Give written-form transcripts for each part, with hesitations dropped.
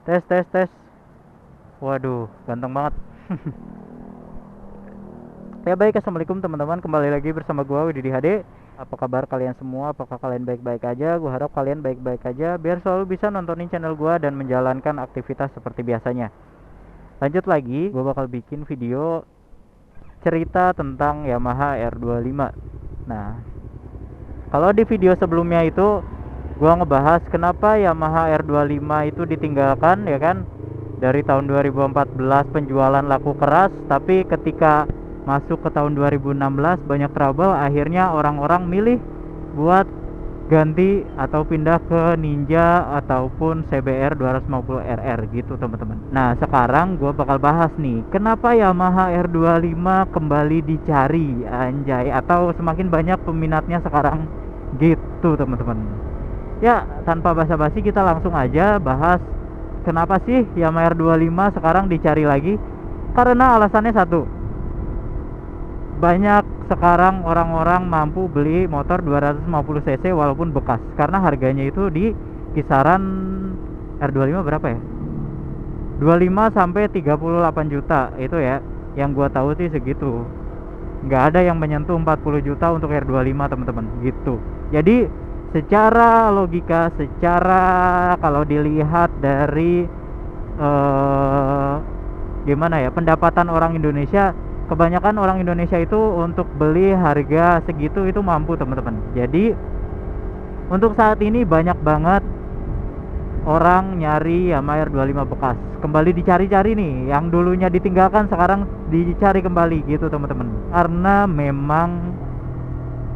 Tes tes tes. Waduh, ganteng banget. Ya baik, assalamualaikum teman-teman. Kembali lagi bersama gua Wididi HD. Apa kabar kalian semua? Apakah kalian baik-baik aja? Gua harap kalian baik-baik aja biar selalu bisa nontonin channel gua dan menjalankan aktivitas seperti biasanya. Lanjut lagi, gua bakal bikin video cerita tentang Yamaha R25. Nah, kalau di video sebelumnya itu gua ngebahas kenapa Yamaha R25 itu ditinggalkan, ya kan? Dari tahun 2014 penjualan laku keras, tapi ketika masuk ke tahun 2016 banyak trouble, akhirnya orang-orang milih buat ganti atau pindah ke Ninja ataupun CBR 250RR gitu teman-teman. Nah, sekarang gue bakal bahas nih, kenapa Yamaha R25 kembali dicari anjay, atau semakin banyak peminatnya sekarang gitu teman-teman. Ya, tanpa basa-basi kita langsung aja bahas kenapa sih Yamaha R25 sekarang dicari lagi. Karena alasannya satu, banyak sekarang orang-orang mampu beli motor 250 cc walaupun bekas, karena harganya itu di kisaran R25 berapa ya, 25 sampai 38 juta itu ya, yang gua tahu sih segitu. Nggak ada yang menyentuh 40 juta untuk R25 teman-teman gitu. Jadi secara logika, secara kalau dilihat dari eh, gimana ya, pendapatan orang Indonesia, kebanyakan orang Indonesia itu untuk beli harga segitu itu mampu teman-teman. Jadi untuk saat ini banyak banget orang nyari Yamaha R25 bekas, kembali dicari-cari nih, yang dulunya ditinggalkan sekarang dicari kembali gitu teman-teman, karena memang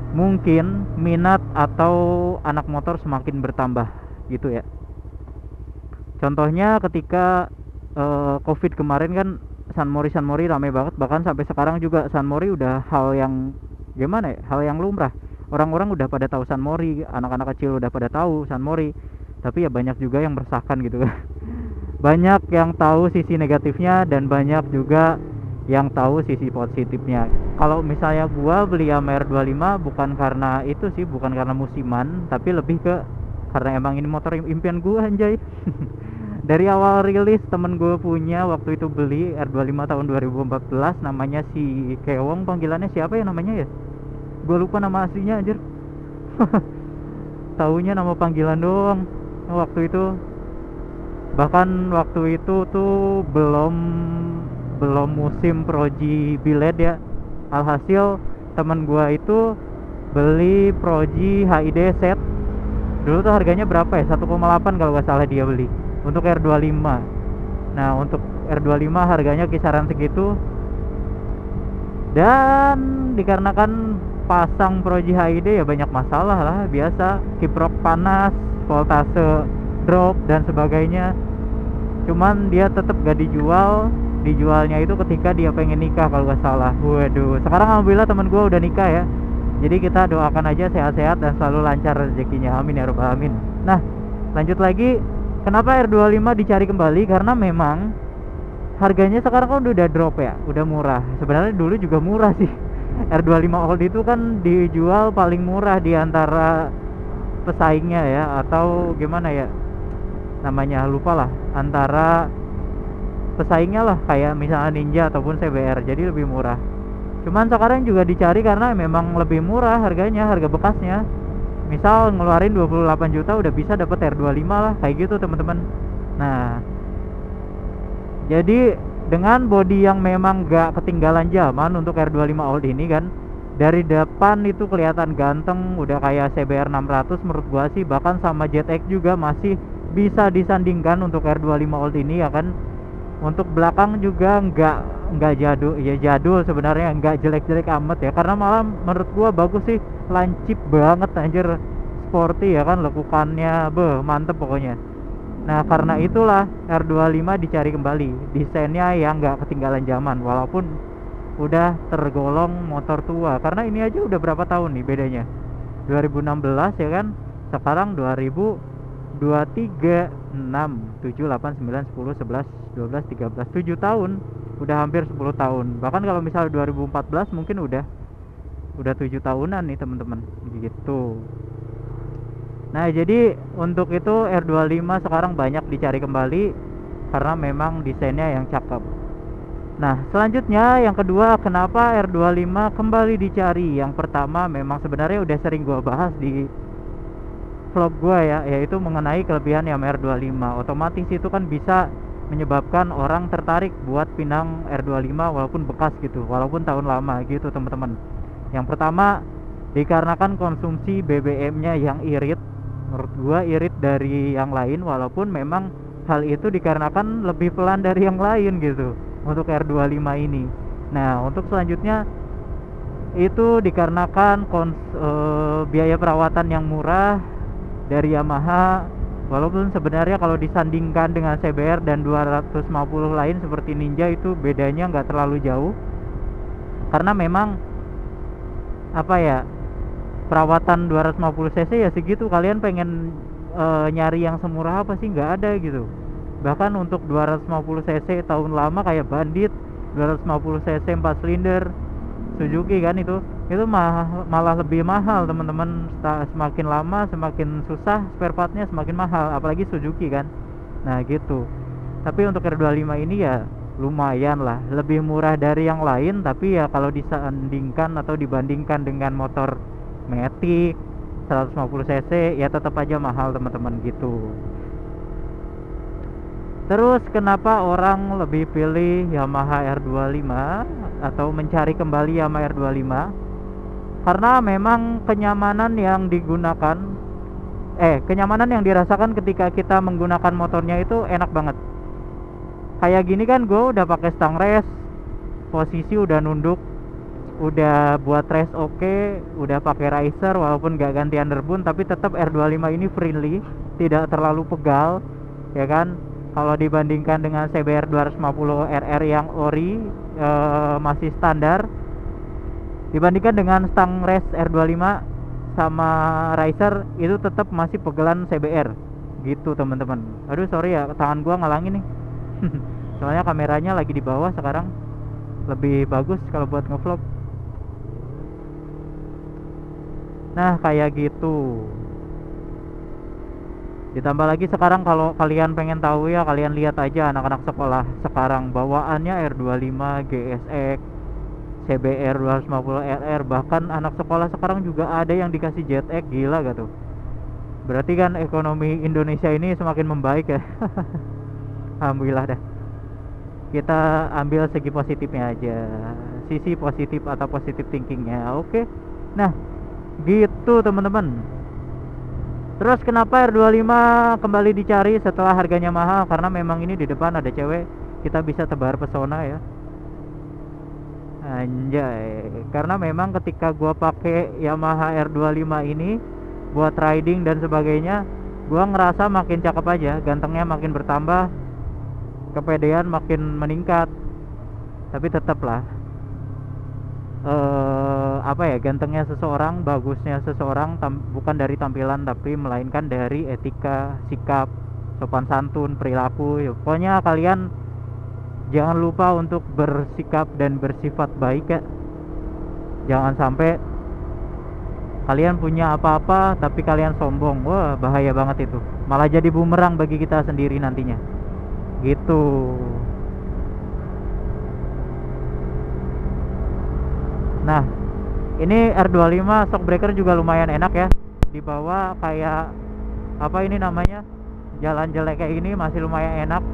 mungkin minat atau anak motor semakin bertambah gitu ya. Contohnya ketika COVID kemarin kan, San Mori rame banget, bahkan sampai sekarang juga San Mori udah hal yang gimana ya, hal yang lumrah. Orang-orang udah pada tahu San Mori, anak-anak kecil udah pada tahu San Mori, tapi ya banyak juga yang meresahkan gitu kan. Banyak yang tahu sisi negatifnya dan banyak juga yang tahu sisi positifnya. Kalau misalnya gua beli Yamaha R25 bukan karena itu sih, bukan karena musiman, tapi lebih ke karena emang ini motor impian gua anjay. Dari awal rilis temen gue punya waktu itu beli R25 tahun 2014, namanya si Kewong, panggilannya siapa ya namanya ya, gue lupa nama aslinya anjir. Taunya nama panggilan doang waktu itu. Bahkan waktu itu tuh belum belum musim Proji Biled ya. Alhasil temen gua itu beli Proji HID set. Dulu tuh harganya berapa ya, 1,8 kalau nggak salah dia beli untuk R25. Nah, untuk R25 harganya kisaran segitu, dan dikarenakan pasang Proji HID ya banyak masalah lah, biasa kiprok panas, voltase drop dan sebagainya. Cuman dia tetap gak dijual. Dijualnya itu ketika dia pengen nikah kalau gak salah. Waduh, sekarang alhamdulillah temen gue udah nikah ya. Jadi kita doakan aja sehat-sehat dan selalu lancar rezekinya, amin ya rabbal alamin. Nah, lanjut lagi, kenapa R25 dicari kembali? Karena memang harganya sekarang kan udah drop ya, udah murah. Sebenarnya dulu juga murah sih. R25 old itu kan dijual paling murah di antara pesaingnya ya, atau gimana ya namanya, lupa lah, antara pesaingnya lah, kayak misalnya Ninja ataupun CBR, jadi lebih murah. Cuman sekarang juga dicari karena memang lebih murah harganya, harga bekasnya. Misal ngeluarin 28 juta udah bisa dapat R25 lah, kayak gitu teman-teman. Nah, jadi dengan body yang memang gak ketinggalan zaman untuk R25 old ini kan, dari depan itu kelihatan ganteng, udah kayak CBR 600 menurut gua sih, bahkan sama JetX juga masih bisa disandingkan untuk R25 old ini ya kan. Untuk belakang juga nggak jadul ya, jadul sebenarnya, nggak jelek-jelek amat ya, karena malah menurut gua bagus sih, lancip banget anjir, sporty ya kan, lekukannya beh mantep pokoknya. Nah, karena itulah R25 dicari kembali, desainnya yang nggak ketinggalan zaman walaupun udah tergolong motor tua, karena ini aja udah berapa tahun nih bedanya, 2016 ya kan, sekarang 2023, 6, 7, 8, 9, 10, 11, 12, 13, 7 tahun, udah hampir 10 tahun. Bahkan kalau misalnya 2014 mungkin udah 7 tahunan nih teman-teman gitu. Nah, jadi untuk itu R25 sekarang banyak dicari kembali. karena memang desainnya yang cakep. Nah, selanjutnya yang kedua, kenapa R25 kembali dicari? Yang pertama memang sebenarnya udah sering gua bahas di vlog gua ya, yaitu mengenai kelebihan Yamaha R25. Otomatis itu kan bisa menyebabkan orang tertarik buat pinang R25 walaupun bekas gitu, walaupun tahun lama gitu teman-teman. Yang pertama, dikarenakan konsumsi BBM-nya yang irit. Menurut gua irit dari yang lain, walaupun memang hal itu dikarenakan lebih pelan dari yang lain gitu untuk R25 ini. Nah, untuk selanjutnya itu dikarenakan biaya perawatan yang murah dari Yamaha, walaupun sebenarnya kalau disandingkan dengan CBR dan 250 lain seperti Ninja itu bedanya nggak terlalu jauh, karena memang apa ya, perawatan 250 cc ya segitu. Kalian pengen nyari yang semurah apa sih? Nggak ada gitu. Bahkan untuk 250 cc tahun lama kayak Bandit, 250 cc 4 silinder Suzuki kan, itu malah lebih mahal teman-teman. Semakin lama semakin susah, spare partnya semakin mahal, apalagi Suzuki kan. Nah gitu. Tapi untuk R25 ini ya lumayan lah, lebih murah dari yang lain. Tapi ya kalau disandingkan atau dibandingkan dengan motor Matic 150 cc ya tetap aja mahal teman-teman gitu. Terus kenapa orang lebih pilih Yamaha R25 atau mencari kembali Yamaha R25? Karena memang kenyamanan yang dirasakan ketika kita menggunakan motornya itu enak banget. Kayak gini kan, gue udah pakai stang race, posisi udah nunduk, udah buat race oke, udah pakai riser walaupun gak ganti underbone, tapi tetap R25 ini friendly, tidak terlalu pegal, ya kan? Kalau dibandingkan dengan CBR 250 RR yang ori masih standar, dibandingkan dengan stang race R25 sama riser itu tetap masih pegelan CBR gitu teman-teman. Aduh sorry ya, tangan gua ngalangin nih. Soalnya kameranya lagi di bawah sekarang, lebih bagus kalau buat ngevlog. Nah kayak gitu. Ditambah lagi sekarang kalau kalian pengen tahu ya, kalian lihat aja anak-anak sekolah sekarang bawaannya R25, GSX, CBR 250 RR. Bahkan anak sekolah sekarang juga ada yang dikasih JetX. Gila gak tuh? Berarti kan ekonomi Indonesia ini semakin membaik ya. Alhamdulillah dah. Kita ambil segi positifnya aja, sisi positif atau positif thinkingnya. Oke. Nah gitu teman-teman. Terus kenapa R25 kembali dicari setelah harganya mahal? Karena memang ini di depan ada cewek, kita bisa tebar pesona ya. Anjay. Karena memang ketika gua pakai Yamaha R25 ini buat riding dan sebagainya, gua ngerasa makin cakep aja, gantengnya makin bertambah, kepedean makin meningkat. Tapi tetaplah gantengnya seseorang, bagusnya seseorang bukan dari tampilan, tapi melainkan dari etika, sikap, sopan santun, perilaku ya. Pokoknya kalian jangan lupa untuk bersikap dan bersifat baik ya. Jangan sampai kalian punya apa-apa tapi kalian sombong. Wah bahaya banget itu, malah jadi bumerang bagi kita sendiri nantinya gitu. Nah ini R25 shockbreaker juga lumayan enak ya, dibawa kayak apa ini namanya, jalan jelek kayak gini masih lumayan enak.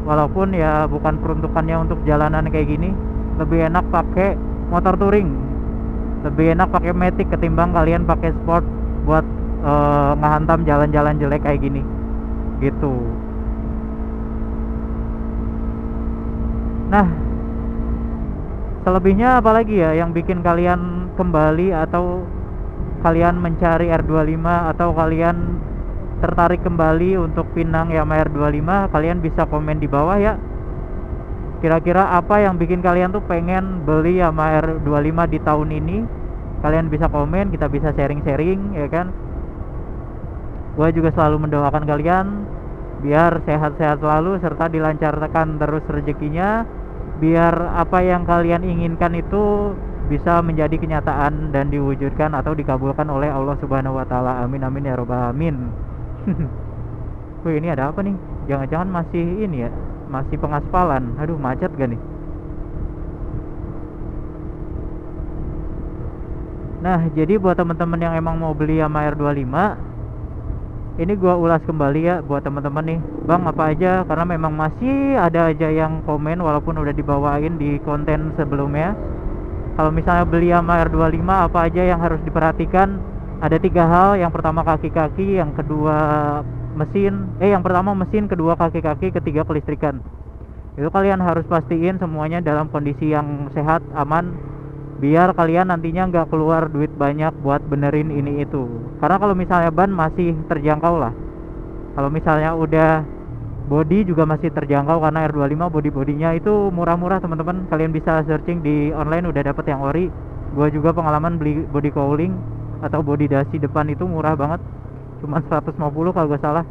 Walaupun ya bukan peruntukannya untuk jalanan kayak gini, lebih enak pakai motor touring, lebih enak pakai Matic ketimbang kalian pakai sport buat ngehantam jalan-jalan jelek kayak gini gitu. Nah selebihnya apalagi ya yang bikin kalian kembali atau kalian mencari R25 atau kalian tertarik kembali untuk pinang Yamaha R25? Kalian bisa komen di bawah ya. Kira-kira apa yang bikin kalian tuh pengen beli Yamaha R25 di tahun ini? Kalian bisa komen, kita bisa sharing-sharing ya kan. Gue juga selalu mendoakan kalian biar sehat-sehat selalu serta dilancarkan terus rezekinya, biar apa yang kalian inginkan itu bisa menjadi kenyataan dan diwujudkan atau dikabulkan oleh Allah Subhanahu wa taala. Amin amin ya robbal alamin. Wih, ini ada apa nih? Jangan-jangan masih ini ya, masih pengaspalan. Aduh, macet gak nih? Nah, jadi buat teman-teman yang emang mau beli Yamaha R25, ini gua ulas kembali ya buat teman-teman nih. Bang, apa aja? Karena memang masih ada aja yang komen walaupun udah dibawain di konten sebelumnya. Kalau misalnya beli Yamaha R25, apa aja yang harus diperhatikan? Ada 3 hal. Yang pertama kaki-kaki, yang kedua yang pertama mesin, kedua kaki-kaki, ketiga kelistrikan. Itu kalian harus pastiin semuanya dalam kondisi yang sehat, aman, biar kalian nantinya nggak keluar duit banyak buat benerin ini itu. Karena kalau misalnya ban masih terjangkau lah. Kalau misalnya udah body juga masih terjangkau, karena R25 bodinya itu murah-murah teman-teman. Kalian bisa searching di online, udah dapet yang ori. Gua juga pengalaman beli body cowling atau body dasi depan itu murah banget, cuman 150 kalau gak salah.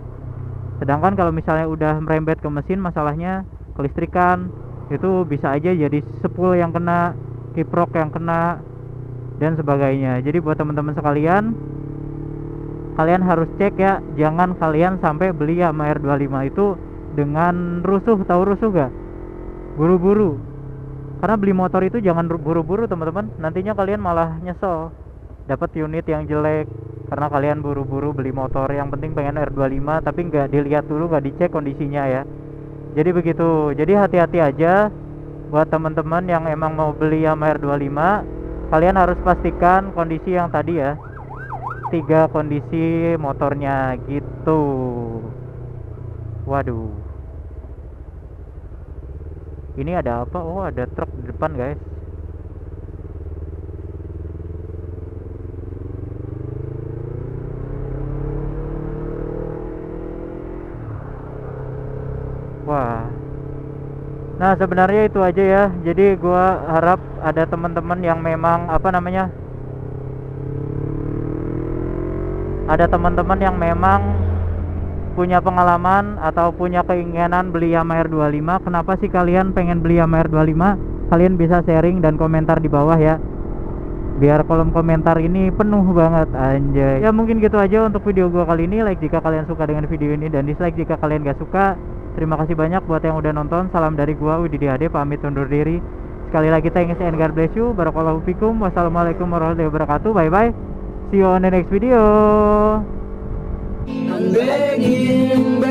Sedangkan kalau misalnya udah merembet ke mesin, masalahnya kelistrikan, itu bisa aja jadi spool yang kena, kiprok yang kena, dan sebagainya. Jadi buat teman-teman sekalian, kalian harus cek ya, jangan kalian sampai beli Yamaha R25 itu dengan rusuh. Tahu rusuh gak? Buru-buru. Karena beli motor itu jangan buru-buru teman-teman, nantinya kalian malah nyesel dapat unit yang jelek karena kalian buru-buru beli motor. Yang penting pengen R25 tapi nggak dilihat dulu, nggak dicek kondisinya ya. Jadi begitu. Jadi hati-hati aja buat teman-teman yang emang mau beli Yamaha R25. Kalian harus pastikan kondisi yang tadi ya, 3 kondisi motornya gitu. Waduh, ini ada apa? Oh, ada truk di depan guys. Wah. Nah, sebenarnya itu aja ya. Jadi gua harap ada teman-teman yang memang ada teman-teman yang memang punya pengalaman atau punya keinginan beli Yamaha R25. Kenapa sih kalian pengen beli Yamaha R25? Kalian bisa sharing dan komentar di bawah ya, biar kolom komentar ini penuh banget anjay. Ya mungkin gitu aja untuk video gua kali ini. Like jika kalian suka dengan video ini, dan dislike jika kalian gak suka. Terima kasih banyak buat yang udah nonton. Salam dari gua Widhi DHD, pamit undur diri. Sekali lagi thanks and God bless you. Barakallahu fikum. Wassalamualaikum warahmatullahi wabarakatuh. Bye bye. See you on the next video. I'm begging,